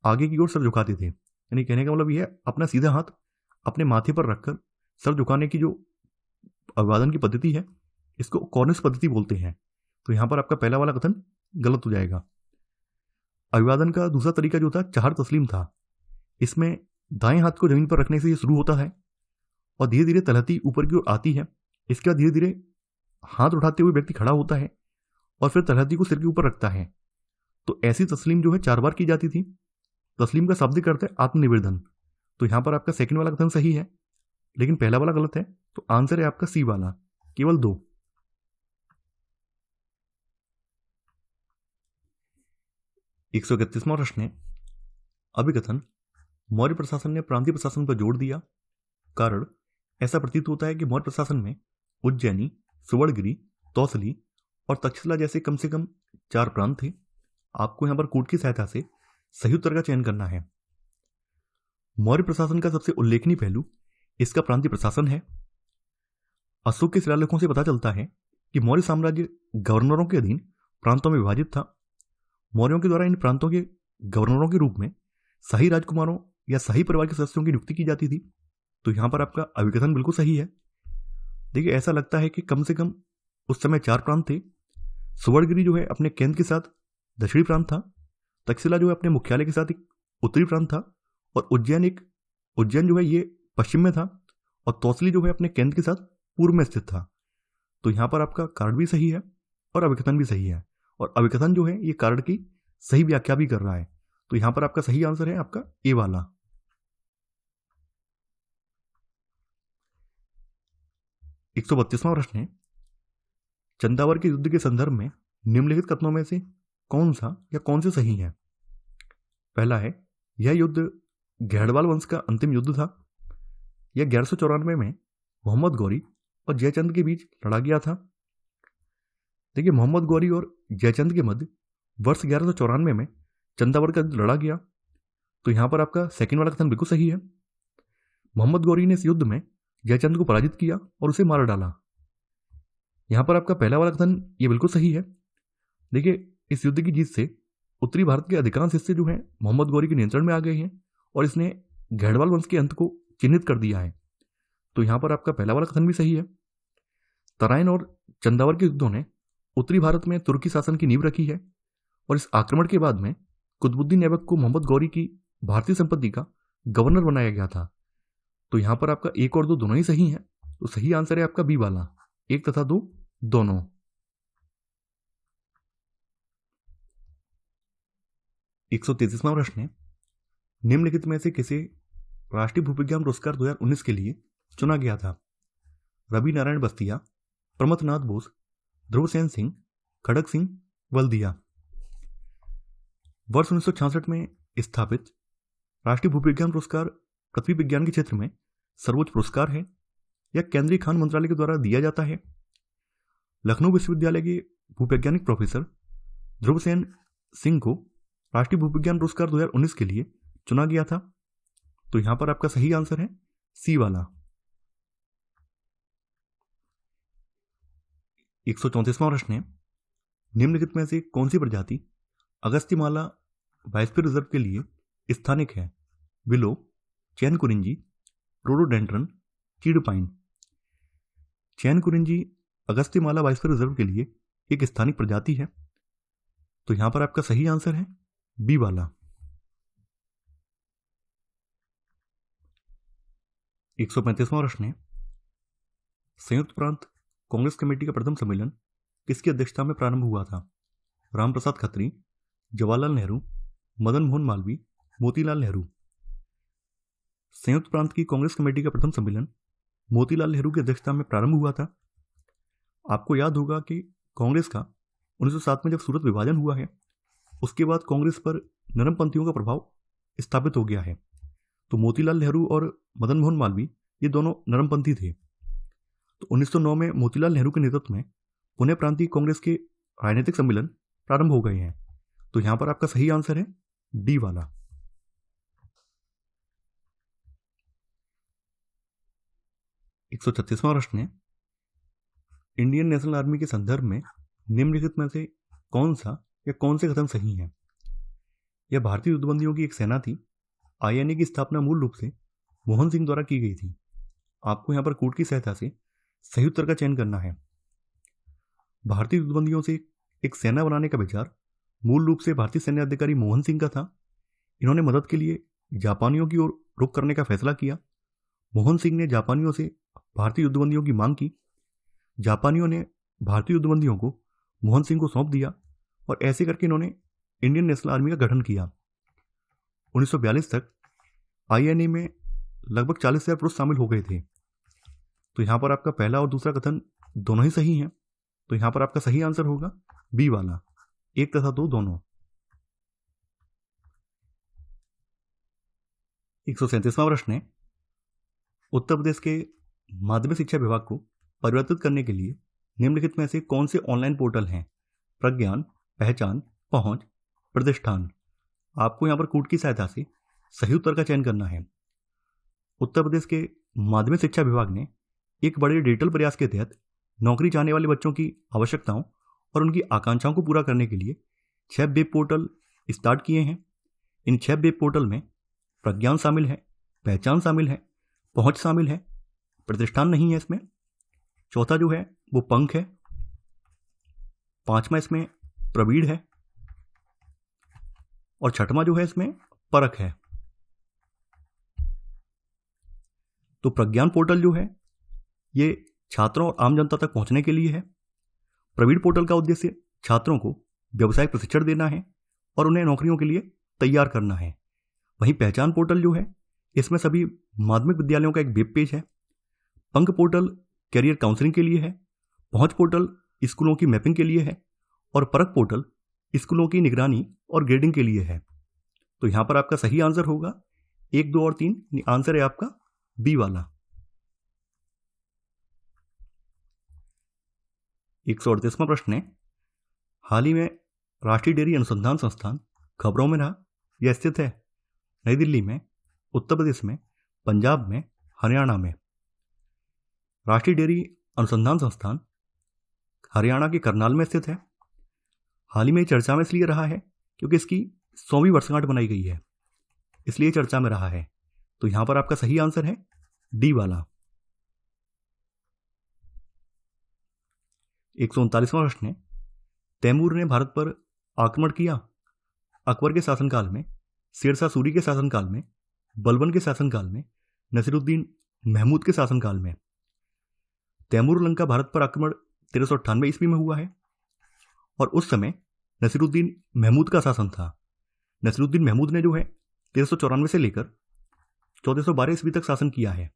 आगे की ओर सर झुकाते थे। यानी कहने का मतलब यह है, अपना सीधा हाथ अपने माथे पर रखकर सर झुकाने की जो अभिवादन की पद्धति है इसको कॉर्निश पद्धति बोलते हैं। तो यहां पर आपका पहला वाला कथन गलत हो जाएगा। अभिवादन का दूसरा तरीका जो था चार तस्लीम था। इसमें दाएं हाथ को जमीन पर रखने से ये शुरू होता है और धीरे धीरे तलहटी ऊपर की ओर आती है। इसके बाद धीरे धीरे हाथ उठाते हुए व्यक्ति खड़ा होता है और फिर तलहटी को सिर के ऊपर रखता है। तो ऐसी तस्लीम जो है 4 बार की जाती थी। तस्लीम का शाब्दिक अर्थ है आत्मनिवेदन। तो यहां पर आपका सेकंड वाला कथन सही है, लेकिन पहला वाला गलत है। तो आंसर है आपका सी वाला, केवल 2। 131वां प्रश्न है, अभिकथन मौर्य प्रशासन ने प्रांतीय प्रशासन पर जोर दिया। कारण ऐसा प्रतीत होता है कि मौर्य प्रशासन में उज्जैनी, सुवर्णगिरी, तौसली और तक्षशिला जैसे कम से कम 4 प्रांत थे। आपको यहां पर कूट की सहायता से सही उत्तर का चयन करना है। मौर्य प्रशासन का सबसे उल्लेखनीय पहलू इसका प्रांतीय प्रशासन है। अशोक के शिलालेखों से पता चलता है कि मौर्य साम्राज्य गवर्नरों के अधीन प्रांतों में विभाजित था। मौर्यों के द्वारा इन प्रांतों के गवर्नरों के रूप में शाही राजकुमारों या शाही परिवार के सदस्यों की नियुक्ति की जाती थी। तो यहां पर आपका अभिकथन बिल्कुल सही है। देखिए, ऐसा लगता है कि कम से कम उस समय 4 प्रांत थे। सुवर्णगिरी जो है अपने केंद्र के साथ दक्षिणी प्रांत था, तक्षशिला जो है अपने मुख्यालय के साथ एक उत्तरी प्रांत था, और उज्जैन जो है ये पश्चिम में था, और तौसली जो है अपने केंद्र के साथ पूर्व में स्थित था। तो यहां पर आपका कारण भी सही है और अभिकथन भी सही है, और अभिकथन जो है ये कारण की सही व्याख्या भी कर रहा है। तो यहां पर आपका सही आंसर है आपका ए वाला। 132वां प्रश्न है, चंदावर के युद्ध के संदर्भ में निम्नलिखित कथनों में से कौन सा या कौन से सही है? पहला है, यह युद्ध घेड़वाल वंश का अंतिम युद्ध था। यह 1194 में मोहम्मद गौरी और जयचंद के बीच लड़ा गया था। देखिए, मोहम्मद गौरी और जयचंद के मध्य वर्ष 1194 में चंदावर का युद्ध लड़ा गया। तो यहां पर आपका सेकंड वाला कथन बिल्कुल सही है। मोहम्मद गौरी ने इस युद्ध में जयचंद को पराजित किया और उसे मार डाला। यहां पर आपका पहला वाला कथन ये बिल्कुल सही है। देखिए, इस युद्ध की जीत से उत्तरी भारत के अधिकांश हिस्से जो हैं मोहम्मद गौरी के नियंत्रण में आ गए हैं और इसने घेड़वाल वंश के अंत को चिन्हित कर दिया है। तो यहां पर आपका पहला वाला कथन भी सही है। तराइन और चंदावर के युद्धों ने उत्तरी भारत में तुर्की शासन की नींव रखी है, और इस आक्रमण के बाद में कुतुबुद्दीन ऐबक को मोहम्मद गौरी की भारतीय संपत्ति का गवर्नर बनाया गया था। तो यहां पर आपका 1 और 2 दोनों ही सही है। तो सही आंसर है आपका बी वाला, 1 तथा 2 दोनों। 133वां प्रश्न है, निम्नलिखित में से किसे राष्ट्रीय भूविज्ञान पुरस्कार 2019 के लिए चुना गया था? रवि नारायण बस्तिया, प्रमथनाथ बोस, ध्रुवसेन सिंह, खड़क सिंह वल्दिया। वर्ष 1966 में स्थापित राष्ट्रीय भूविज्ञान पुरस्कार पृथ्वी विज्ञान के क्षेत्र में सर्वोच्च पुरस्कार है। यह केंद्रीय खान मंत्रालय के द्वारा दिया जाता है। लखनऊ विश्वविद्यालय के भूवैज्ञानिक प्रोफेसर ध्रुवसेन सिंह को राष्ट्रीय भूविज्ञान पुरस्कार 2019 के लिए चुना गया था। तो यहां पर आपका सही आंसर है सी वाला। 134वां प्रश्न है, निम्नलिखित में से कौन सी प्रजाति अगस्त्यमाला बायोस्फीयर रिजर्व के लिए स्थानिक है? विलो, चैन कुरिंजी, रोडोडेंड्रन, चीड़ पाइन। चैन कुरिंजी अगस्त्यमाला बायोस्फीयर रिजर्व के लिए एक स्थानिक प्रजाति है। तो यहां पर आपका सही आंसर है बी वाला। 135वां प्रश्न है, संयुक्त प्रांत कांग्रेस कमेटी का प्रथम सम्मेलन किसकी अध्यक्षता में प्रारंभ हुआ था? रामप्रसाद खत्री, जवाहरलाल नेहरू, मदन मोहन मालवीय, मोतीलाल नेहरू। संयुक्त प्रांत की कांग्रेस कमेटी का प्रथम सम्मेलन मोतीलाल नेहरू की अध्यक्षता में प्रारंभ हुआ था। आपको याद होगा कि कांग्रेस का 1907 में जब सूरत विभाजन हुआ है उसके बाद कांग्रेस पर नरमपंथियों का प्रभाव स्थापित हो गया है। तो मोतीलाल नेहरू और मदन मोहन मालवीय ये दोनों नरमपंथी थे। तो 1909 में मोतीलाल नेहरू के नेतृत्व में पुणे प्रांतीय कांग्रेस के राजनीतिक सम्मेलन प्रारंभ हो गए हैं। तो यहां पर आपका सही आंसर है डी वाला। 136वां प्रश्न है, इंडियन नेशनल आर्मी के संदर्भ में निम्नलिखित में से कौन सा या कौन से कथन सही हैं? यह भारतीय युद्धबंदियों की एक सेना थी। आईएनए की स्थापना मूल रूप से मोहन सिंह द्वारा की गई थी। आपको यहाँ पर कोड की सहायता से सही उत्तर का चयन करना है। भारतीय युद्धबंदियों से एक सेना बनाने का विचार मूल रूप से भारतीय सैन्य अधिकारी मोहन सिंह का था। इन्होंने मदद के लिए जापानियों की ओर रुख करने का फैसला किया। मोहन सिंह ने जापानियों से भारतीय युद्धबंदियों की मांग की। जापानियों ने भारतीय युद्धबंदियों को मोहन सिंह को सौंप दिया और ऐसे करके इन्होंने इंडियन नेशनल आर्मी का गठन किया। 1942 तक आईएनए में लगभग 40,000 पुरुष शामिल हो गए थे। तो यहाँ पर आपका पहला और दूसरा कथन दोनों ही सही हैं। तो यहाँ पर आपका सही आंसर होगा बी वाला, 1 तथा 2 दोनों। 137वां प्रश्न है, उत्तर प्रदेश के माध्यमिक शिक्षा विभाग को परिवर्तित करने के लिए निम्नलिखित में से कौन से ऑनलाइन पोर्टल हैं? प्रज्ञान, पहचान, पहुंच, प्रतिष्ठान। आपको यहाँ पर कोड की सहायता से सही उत्तर का चयन करना है। उत्तर प्रदेश के माध्यमिक शिक्षा विभाग ने एक बड़े डिजिटल प्रयास के तहत नौकरी चाहने वाले बच्चों की आवश्यकताओं और उनकी आकांक्षाओं को पूरा करने के लिए 6 वेब पोर्टल स्टार्ट किए हैं। इन 6 वेब पोर्टल में प्रज्ञान शामिल है, पहचान शामिल है, पहुंच शामिल है, प्रतिष्ठान नहीं है इसमें। चौथा जो है वो पंख है। 5वां इसमें प्रवीण है और 6वां जो है इसमें परख है। तो प्रज्ञान पोर्टल जो है ये छात्रों और आम जनता तक पहुंचने के लिए है। प्रवीण पोर्टल का उद्देश्य छात्रों को व्यवसायिक प्रशिक्षण देना है और उन्हें नौकरियों के लिए तैयार करना है। वहीं पहचान पोर्टल जो है इसमें सभी माध्यमिक विद्यालयों का एक वेब पेज है। पंख पोर्टल कैरियर काउंसलिंग के लिए है। पहुंच पोर्टल स्कूलों की मैपिंग के लिए है और परख पोर्टल स्कूलों की निगरानी और ग्रेडिंग के लिए है। तो यहां पर आपका सही आंसर होगा 1, 2 और 3। आंसर है आपका बी वाला। 138वां प्रश्न है, हाल ही में राष्ट्रीय डेयरी अनुसंधान संस्थान खबरों में रहा। यह स्थित है नई दिल्ली में, उत्तर प्रदेश में, पंजाब में, हरियाणा में। राष्ट्रीय डेयरी अनुसंधान संस्थान हरियाणा के करनाल में स्थित है। हाल ही में चर्चा में इसलिए रहा है क्योंकि इसकी 100वीं वर्षगांठ बनाई गई है, इसलिए चर्चा में रहा है। तो यहां पर आपका सही आंसर है डी वाला। 139वां प्रश्न है, तैमूर ने भारत पर आक्रमण किया। अकबर के शासनकाल में, शेरशाह सूरी के शासनकाल में, बलबन के शासनकाल में, नसीरुद्दीन महमूद के शासनकाल में। तैमूर लंका भारत पर आक्रमण 1398 ईस्वी में हुआ है और उस समय नसीरुद्दीन महमूद का शासन था। नसीरुद्दीन महमूद ने जो है 1394 से लेकर 1412 ईस्वी तक शासन किया है।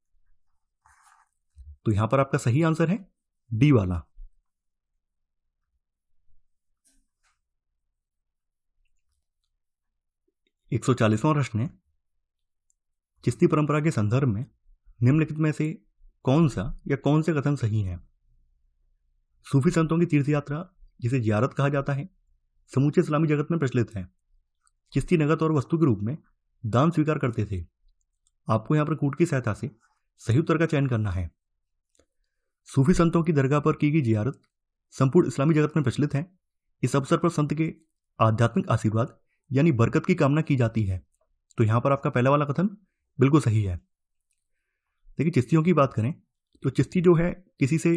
तो यहां पर आपका सही आंसर है डी वाला। 140वां प्रश्न है, चिश्ती परंपरा के संदर्भ में निम्नलिखित में से कौन सा या कौन से कथन सही है? सूफी संतों की तीर्थ यात्रा जिसे जियारत कहा जाता है समूचे इस्लामी जगत में प्रचलित है। चिश्ती नगद और वस्तु के रूप में दान स्वीकार करते थे। आपको यहां पर कूट की सहायता से सही उत्तर का चयन करना है। सूफी संतों की दरगाह पर की गई जियारत संपूर्ण इस्लामी जगत में प्रचलित है। इस अवसर पर संत के आध्यात्मिक आशीर्वाद यानी बरकत की कामना की जाती है। तो यहां पर आपका पहला वाला कथन बिल्कुल सही है। देखिए, चिश्तियों की बात करें तो चिश्ती जो है किसी से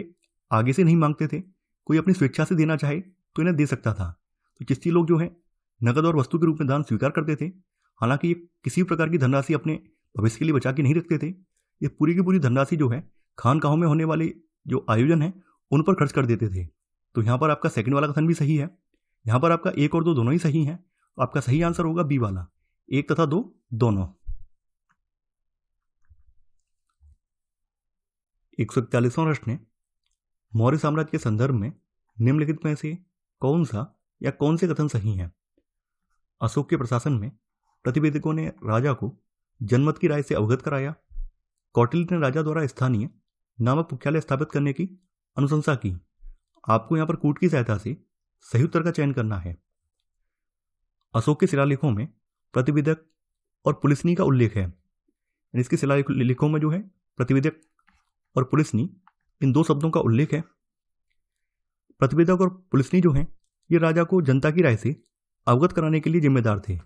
आगे से नहीं मांगते थे। कोई अपनी स्वेच्छा से देना चाहे तो इन्हें दे सकता था। तो चिश्ती लोग जो है नगद और वस्तु के रूप में दान स्वीकार करते थे। हालांकि ये किसी प्रकार की धनराशि अपने भविष्य के लिए बचा के नहीं रखते थे। ये पूरी की पूरी धनराशि जो है खानकाहों में होने वाले जो आयोजन है उन पर खर्च कर देते थे। तो यहाँ पर आपका सेकंड वाला कथन भी सही है। यहाँ पर आपका 1 और 2 दोनों ही सही हैं। आपका सही आंसर होगा बी वाला, 1 तथा 2 दोनों। 141वां प्रश्न है, मौर्य साम्राज्य के संदर्भ में निम्नलिखित में से कौन सा या कौन से कथन सही हैं? अशोक के प्रशासन में प्रतिवेदकों ने राजा को जनमत की राय से अवगत कराया। कौटिल्य ने राजा द्वारा स्थानीय नामक मुख्यालय स्थापित करने की अनुशंसा की। आपको यहां पर कूट की सहायता से सही उत्तर का चयन करना है। अशोक के शिलालेखों में प्रतिवेदक और पुलिसनी का उल्लेख है। इसके शिलालेखों में जो है प्रतिवेदक और पुलिसनी इन 2 शब्दों का उल्लेख है। प्रतिवेदक और पुलिसनी जो हैं ये राजा को जनता की राय से अवगत कराने के लिए जिम्मेदार थे।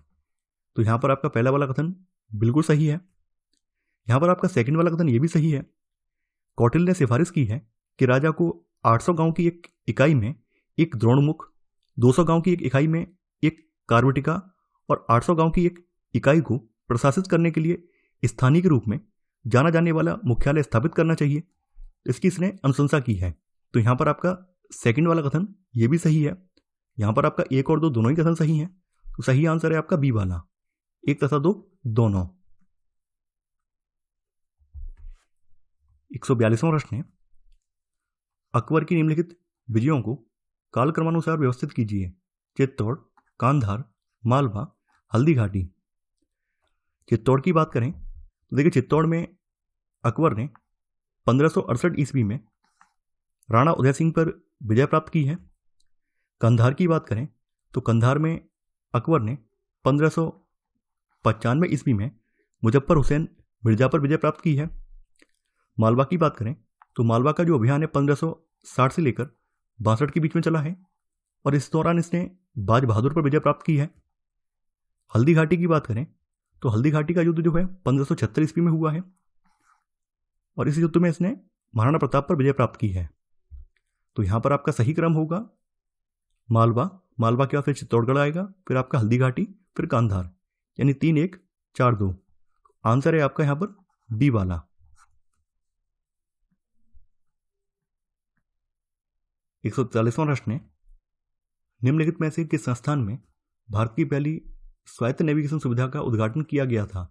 तो यहाँ पर आपका पहला वाला कथन बिल्कुल सही है। यहाँ पर आपका सेकंड वाला कथन ये भी सही है। कौटिल्य ने सिफारिश की है कि राजा को 800 गांव की एक इकाई में एक द्रोणमुख, 200 गांव की एक इकाई में एक कार्वटिका और 800 गांव की एक इकाई को प्रशासित करने के लिए स्थानीय के रूप में जाना जाने वाला मुख्यालय स्थापित करना चाहिए। इसकी इसने अनुशंसा की है। तो यहाँ पर आपका सेकंड वाला कथन ये भी सही है। यहाँ पर आपका 1 और 2 दोनों ही कथन सही हैं। तो सही आंसर है आपका बी वाला, 1 तथा 2 दोनों। 142वां प्रश्न है, अकबर की निम्नलिखित विजयों को कालक्रमानुसार व्यवस्थित कीजिए। चित्तौड़, कांधार, मालवा, हल्दी घाटी। चित्तौड़ की बात करें तो देखिए चित्तौड़ में अकबर ने 1568 ईस्वी में राणा उदय सिंह पर विजय प्राप्त की है। कंधार की बात करें तो कंधार में अकबर ने 1595 ईस्वी में मुजफ्फर हुसैन मिर्जा पर विजय प्राप्त की है। मालवा की बात करें तो मालवा का जो अभियान है 1560 से लेकर 62 के बीच में चला है और इस दौरान इसने बाज बहादुर पर विजय प्राप्त की है। हल्दी घाटी की बात करें तो हल्दी घाटी का युद्ध जो है 1576 ईस्वी में हुआ है और इस युद्ध में इसने महाराणा प्रताप पर विजय प्राप्त की है। तो यहां पर आपका सही क्रम होगा मालवा, मालवा के बाद फिर चित्तौड़गढ़ आएगा, फिर आपका हल्दी घाटी, फिर कांधार, यानी 3 1 4 2। आंसर है आपका यहां पर बी वाला। 143वां प्रश्न है, निम्नलिखित में से किस संस्थान में भारत की पहली स्वायत्त नेविगेशन सुविधा का उद्घाटन किया गया था?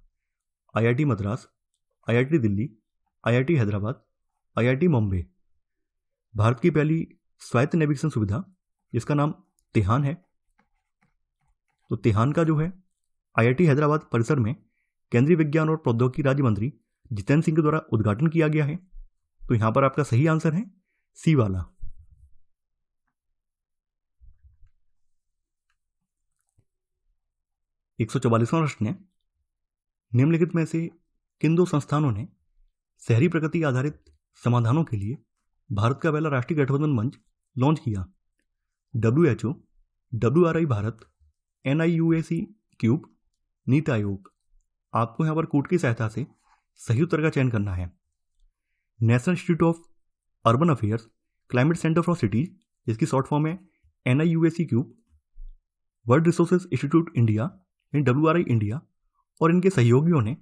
IIT Madras, IIT Delhi, IIT Hyderabad, IIT Mumbai. Bharat की पहली स्वायत्त नेविगेशन सुविधा जिसका नाम तिहान है, तो तिहान का जो है IIT हैदराबाद परिसर में केंद्रीय विज्ञान और प्रौद्योगिकी राज्य मंत्री जितेंद्र सिंह के द्वारा उद्घाटन किया गया है। तो यहां पर आपका सही आंसर है सी वाला। 144वां प्रश्न है, निम्नलिखित में से किन 2 संस्थानों ने शहरी प्रगति आधारित समाधानों के लिए भारत का पहला राष्ट्रीय गठबंधन मंच लॉन्च किया? WHO, WRI Bharat, NIUAC cube, NITI Aayog. आपको यहां पर कूट की सहायता से सही उत्तर का चयन करना है। National institute of urban affairs, climate centre for cities जिसकी शॉर्ट फॉर्म है NIUAC cube, world resources institute India WRI India और इनके सहयोगियों ने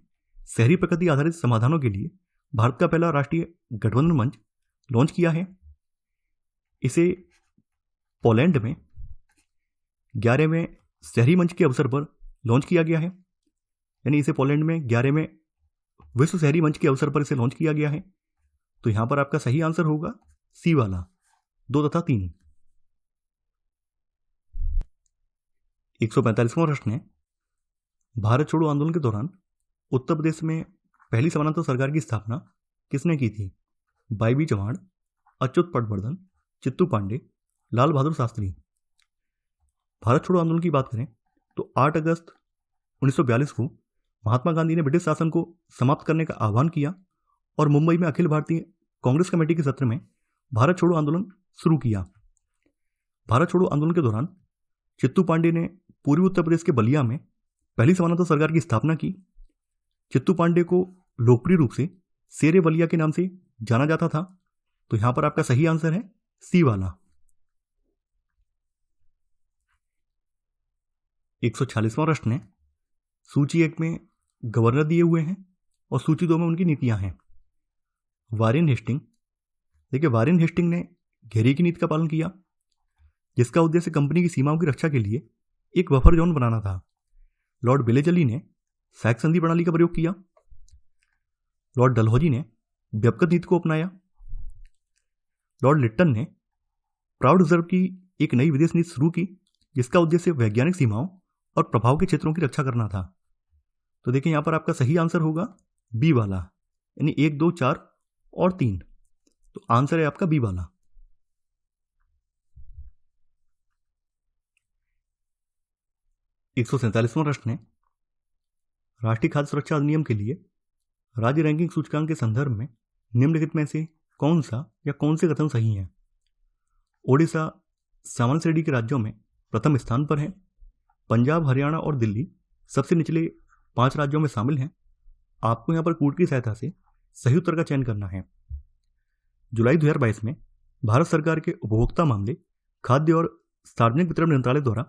शहरी प्रगति आधारित समाधानों के लिए भारत का पहला राष्ट्रीय गठबंधन मंच लॉन्च किया है। इसे पोलैंड में 11वें शहरी मंच के अवसर पर लॉन्च किया गया है, यानी इसे पोलैंड में 11वें विश्व शहरी मंच के अवसर पर इसे लॉन्च किया गया है। तो यहां पर आपका सही आंसर होगा सी वाला, 2 तथा 3। 145वां प्रश्न है, भारत छोड़ो आंदोलन के दौरान उत्तर प्रदेश में पहली समानांतर सरकार की स्थापना किसने की थी? बाईबी चौहान, अच्युत पटवर्धन, चित्तू पांडे, लाल बहादुर शास्त्री। भारत छोड़ो आंदोलन की बात करें तो 8 अगस्त 1942 को महात्मा गांधी ने ब्रिटिश शासन को समाप्त करने का आह्वान किया और मुंबई में अखिल भारतीय कांग्रेस कमेटी के सत्र में भारत छोड़ो आंदोलन शुरू किया। भारत छोड़ो आंदोलन के दौरान चित्तू पांडे ने पूर्वी उत्तर प्रदेश के बलिया में पहली समानांतर सरकार की स्थापना की। चित्तू पांडे को लोकप्रिय रूप से शेरे बलिया के नाम से जाना जाता था। तो यहां पर आपका सही आंसर है सी वाला। 146वां प्रश्न है, सूची 1 में गवर्नर दिए हुए हैं और सूची 2 में उनकी नीतियां हैं। वारेन हेस्टिंग, देखिए वारेन हेस्टिंग ने घेरे की नीति का पालन किया जिसका उद्देश्य कंपनी की सीमाओं की रक्षा के लिए एक बफर जोन बनाना था। लॉर्ड विलेजली ने सैक संधि प्रणाली का प्रयोग किया। लॉर्ड डलहौजी ने व्यक्तिगत नीति को अपनाया। लॉर्ड लिट्टन ने प्राउड रिजर्व की एक नई विदेश नीति शुरू की जिसका उद्देश्य वैज्ञानिक सीमाओं और प्रभाव के क्षेत्रों की रक्षा करना था। तो देखिए यहां पर आपका सही आंसर होगा बी वाला, यानी 1 2 4 और 3। तो आंसर है आपका बी वाला। 147वां प्रश्न है, राष्ट्रीय खाद्य सुरक्षा अधिनियम के लिए राज्य रैंकिंग सूचकांक के संदर्भ में निम्नलिखित में से कौन सा या कौन से कथन सही हैं? ओडिशा सामान्य श्रेणी के राज्यों में प्रथम स्थान पर है। पंजाब, हरियाणा और दिल्ली सबसे निचले 5 राज्यों में शामिल हैं। आपको यहाँ पर कूट की सहायता से सही उत्तर का चयन करना है। जुलाई 2022 में भारत सरकार के उपभोक्ता मामले, खाद्य और सार्वजनिक वितरण मंत्रालय द्वारा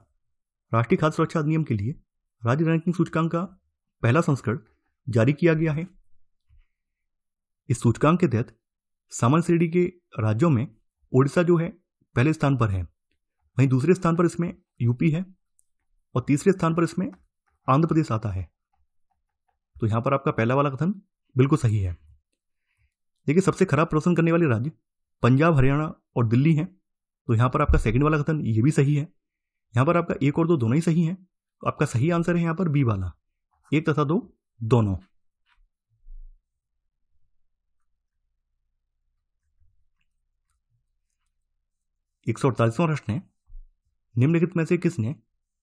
राष्ट्रीय खाद्य सुरक्षा अधिनियम के लिए राज्य रैंकिंग सूचकांक का पहला संस्करण जारी किया गया है। इस सूचकांक के तहत सामान्य श्रेणी के राज्यों में ओडिशा जो है पहले स्थान पर है, वहीं दूसरे स्थान पर इसमें यूपी है और तीसरे स्थान पर इसमें आंध्र प्रदेश आता है। तो यहाँ पर आपका पहला वाला कथन बिल्कुल सही है। देखिए, सबसे खराब प्रदर्शन करने वाले राज्य पंजाब, हरियाणा और दिल्ली हैं। तो यहाँ पर आपका सेकंड वाला कथन ये भी सही है। यहाँ पर आपका 1 और 2 दोनों ही सही हैं। तो आपका सही आंसर है यहाँ पर बी वाला, 1 तथा 2 दोनों। एक 148वां प्रश्न है, निम्नलिखित में से किसने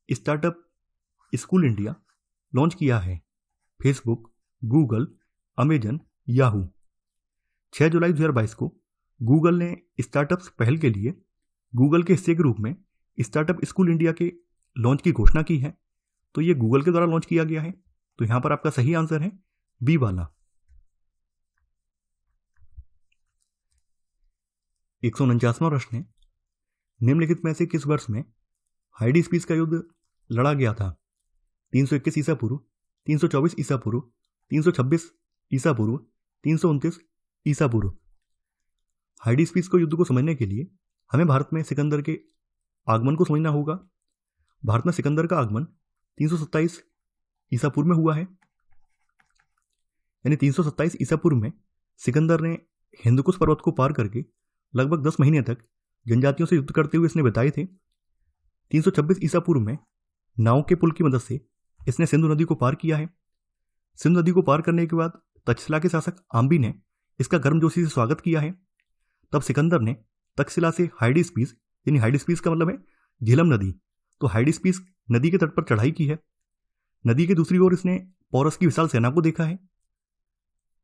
स्टार्टअप स्कूल इंडिया लॉन्च किया है? Facebook, Google, Amazon, Yahoo. 6 जुलाई 2022 को गूगल ने स्टार्टअप्स पहल के लिए गूगल के हिस्से के रूप में स्टार्टअप स्कूल इंडिया के लॉन्च की घोषणा की है। तो ये गूगल के द्वारा लॉन्च किया गया है। तो यहां पर आपका सही आंसर है बी वाला। 149वां प्रश्न है, निम्नलिखित में से किस वर्ष में हाइडिस्पीस का युद्ध लड़ा गया था? 321 ईसा पूर्व, 324 ईसा पूर्व, 326 ईसा पूर्व, 329 ईसा पूर्व। हाइडिस्पीस को युद्ध को समझने के लिए हमें भारत में सिकंदर के आगमन को समझना होगा। भारत में सिकंदर का आगमन 327 ईसा पूर्व में हुआ है। यानी 327 ईसा पूर्व में सिकंदर ने हिंदुकुश पर्वत को पार करके लगभग 10 महीने तक जनजातियों से युद्ध करते हुए इसने बिताए थे। 326 ईसा पूर्व में नाव के पुल की मदद से इसने सिंधु नदी को पार किया है। सिंधु नदी को पार करने के बाद तक्षशिला के शासक आम्बी ने इसका गर्मजोशी से स्वागत किया है। तब सिकंदर ने तक्षशिला से हाइडिस्पीस, यानी हाइडिस्पीस का मतलब है झेलम नदी, तो हाइडिस्पीस नदी के तट पर चढ़ाई की है। नदी के दूसरी ओर इसने पोरस की विशाल सेना को देखा है।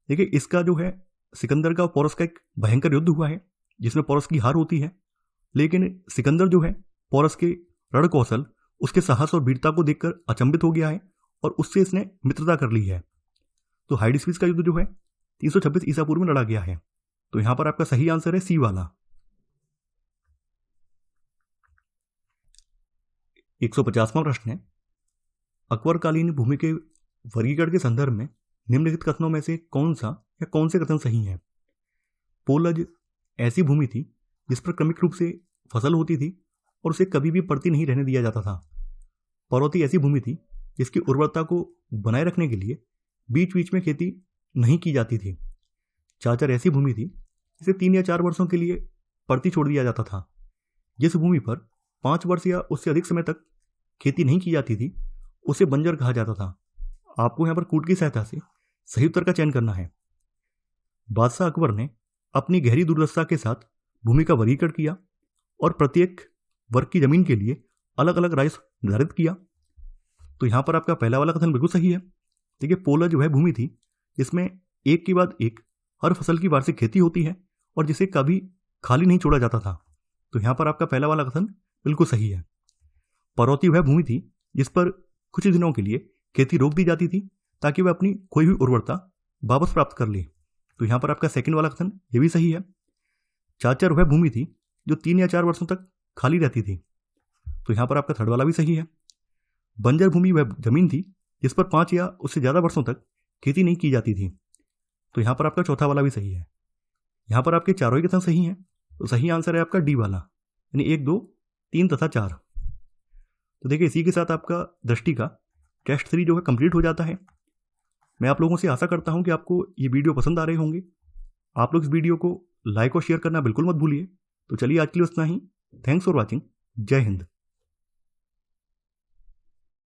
देखिए, इसका जो है सिकंदर का और पोरस का एक भयंकर युद्ध हुआ है जिसमें पोरस की हार होती है। लेकिन सिकंदर जो है पोरस के रण कौशल, उसके साहस और वीरता को देखकर अचंभित हो गया है और उससे इसने मित्रता कर ली है। तो हाइडिस्पीस का युद्ध जो है 326 ईसा पूर्व में लड़ा गया है। तो यहां पर आपका सही आंसर है सी वाला। 150वां प्रश्न है, अकबरकालीन भूमि के वर्गीकरण के संदर्भ में निम्नलिखित कथनों में से कौन सा या कौन से कथन सही हैं? पोलज ऐसी भूमि थी जिस पर क्रमिक रूप से फसल होती थी और उसे कभी भी पड़ती नहीं रहने दिया जाता था। पर्वती ऐसी भूमि थी जिसकी उर्वरता को बनाए रखने के लिए बीच बीच में खेती नहीं की जाती थी। चाचर ऐसी भूमि थी जिसे 3 या 4 वर्षों के लिए पड़ती छोड़ दिया जाता था। जिस भूमि पर 5 वर्ष या उससे अधिक समय तक खेती नहीं की जाती थी उसे बंजर कहा जाता था। आपको यहाँ पर कूट की सहायता से सही उत्तर का चयन करना है। बादशाह अकबर ने अपनी गहरी दूरदर्शिता के साथ भूमि का वर्गीकरण किया और प्रत्येक वर्ग की जमीन के लिए अलग अलग राइट्स निर्धारित किया। तो यहाँ पर आपका पहला वाला कथन बिल्कुल सही है। देखिए, पोलज वह भूमि थी जिसमें एक के बाद एक हर फसल की वार्षिक खेती होती है और जिसे कभी खाली नहीं छोड़ा जाता था। तो यहाँ पर आपका पहला वाला कथन बिल्कुल सही है। पर्वती वह भूमि थी जिस पर कुछ दिनों के लिए खेती रोक दी जाती थी ताकि वह अपनी खोई हुई उर्वरता वापस प्राप्त कर ले। तो यहाँ पर आपका सेकंड वाला कथन ये भी सही है। चाचर वह भूमि थी जो 3 या 4 वर्षों तक खाली रहती थी। तो यहाँ पर आपका थर्ड वाला भी सही है। बंजर भूमि वह जमीन थी जिस पर 5 या उससे ज़्यादा वर्षों तक खेती नहीं की जाती थी। तो यहाँ पर आपका चौथा वाला भी सही है। यहाँ पर आपके चारों ही कथन सही हैं। तो सही आंसर है आपका डी वाला, यानी 1, 2, 3 तथा 4। तो देखिए, इसी के साथ आपका दृष्टि का टेस्ट 3 जो है कंप्लीट हो जाता है। मैं आप लोगों से आशा करता हूँ कि आपको ये वीडियो पसंद आ रहे होंगे। आप लोग इस वीडियो को लाइक और शेयर करना बिल्कुल मत भूलिए। तो चलिए, आज के लिए उतना ही। Thanks for watching. जय हिंद।